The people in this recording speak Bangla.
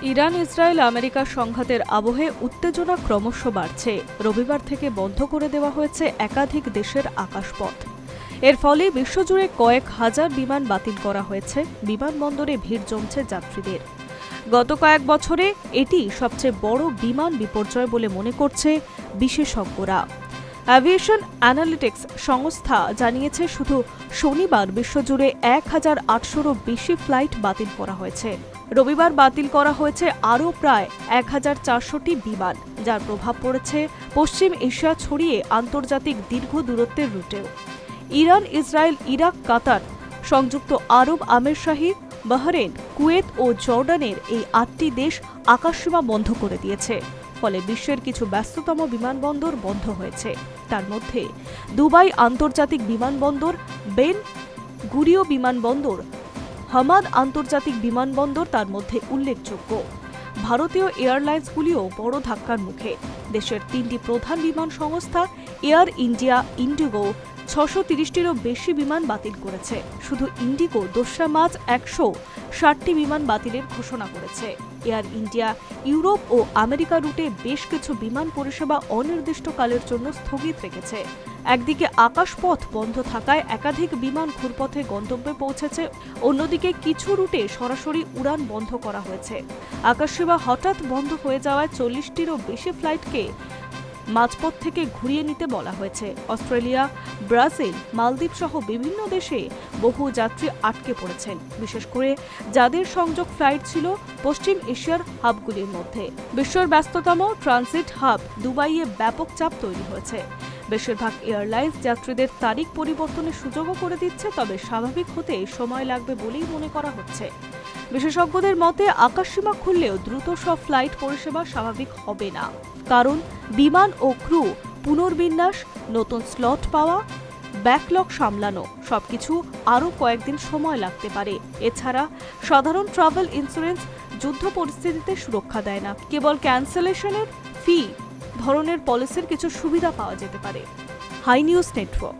ইরান ইসরায়েল আমেরিকা সংঘাতের আবহে উত্তেজনা ক্রমশ বাড়ছে। রবিবার থেকে বন্ধ করে দেওয়া হয়েছে একাধিক দেশের আকাশপথ। এর ফলে বিশ্বজুড়ে কয়েক হাজার বিমান বাতিল করা হয়েছে। বিমানবন্দরে ভিড় জমছে যাত্রীদের। গত কয়েক বছরে এটি সবচেয়ে বড় বিমান বিপর্যয় বলে মনে করছে বিশেষজ্ঞরা। অ্যাভিয়েশন অ্যানালিটিক্স সংস্থা জানিয়েছে, শুধু শনিবার বিশ্বজুড়ে ১,৮০০রও বেশি ফ্লাইট বাতিল করা হয়েছে। রবিবার বাতিল করা হয়েছে আরও প্রায় ১,৪০০টি বিমান, যার প্রভাব পড়েছে পশ্চিম এশিয়া ছড়িয়ে আন্তর্জাতিক দীর্ঘ দূরত্বের রুটেও। ইরান, ইসরায়েল, ইরাক, কাতার, সংযুক্ত আরব আমিরশাহী, বাহরেইন, কুয়েত ও জর্ডানের এই ৮টি দেশ আকাশসীমা বন্ধ করে দিয়েছে। ফলে বিশ্বের কিছু ব্যস্ততম বিমানবন্দর বন্ধ হয়েছে। তার মধ্যে দুবাই আন্তর্জাতিক বিমানবন্দর, বেন গুরিও বিমানবন্দর, হামাদ আন্তর্জাতিক বিমানবন্দর তার মধ্যে উল্লেখযোগ্য। ভারতীয় এয়ারলাইন্সগুলিও বড় ধাক্কার মুখে। দেশের ৩টি প্রধান বিমান সংস্থা এয়ার ইন্ডিয়া, ইন্ডিগো ৬৩০টিরও বেশি বিমান বাতিল করেছে। শুধু ইন্ডিগো ২রা মার্চ ১৬০টি বিমান বাতিলের ঘোষণা করেছে। এয়ার ইন্ডিয়া ইউরোপ ও আমেরিকা রুটে বেশ কিছু বিমান পরিষেবা অনির্দিষ্টকালের জন্য স্থগিত রেখেছে। একদিকে আকাশপথ বন্ধ থাকায় একাধিক বিমান ঘুরপথে গন্তব্যে পৌঁছেছে, অন্যদিকে কিছু রুটে সরাসরি উড়ান বন্ধ করা হয়েছে। আকাশসেবা হঠাৎ বন্ধ হয়ে যাওয়ায় ৪০টিরও বেশি ফ্লাইটকে মাঝপথ থেকে ঘুরিয়ে নিতে বলা হয়েছে। অস্ট্রেলিয়া, ব্রাজিল, মালদ্বীপ সহ বিভিন্ন দেশে বহু যাত্রী আটকে পড়েছেন, বিশেষ করে যাদের সংযোগ ফ্লাইট ছিল পশ্চিম এশিয়ার হাবগুলির মধ্যে। বিশ্বের ব্যস্ততম ট্রানজিট হাব দুবাইয়ে ব্যাপক চাপ তৈরি হয়েছে। বেশিরভাগ এয়ারলাইন্স যাত্রীদের তারিখ পরিবর্তনের সুযোগও করে দিচ্ছে, তবে স্বাভাবিক হতে সময় লাগবে বলেই মনে করা হচ্ছে। বিশেষজ্ঞদের মতে, আকাশসীমা খুললেও দ্রুত সব ফ্লাইট পরিষেবা স্বাভাবিক হবে না, কারণ বিমান ও ক্রু পুনর্বিন্যাস, নতুন স্লট পাওয়া, ব্যাকলগ সামলানো সবকিছু আরও কয়েকদিন সময় লাগতে পারে। এছাড়া সাধারণ ট্রাভেল ইন্স্যুরেন্স যুদ্ধ পরিস্থিতিতে সুরক্ষা দেয় না, কেবল ক্যান্সেলেশনের ফি ধরনের পলিসির কিছু সুবিধা পাওয়া যেতে পারে। Hi news network.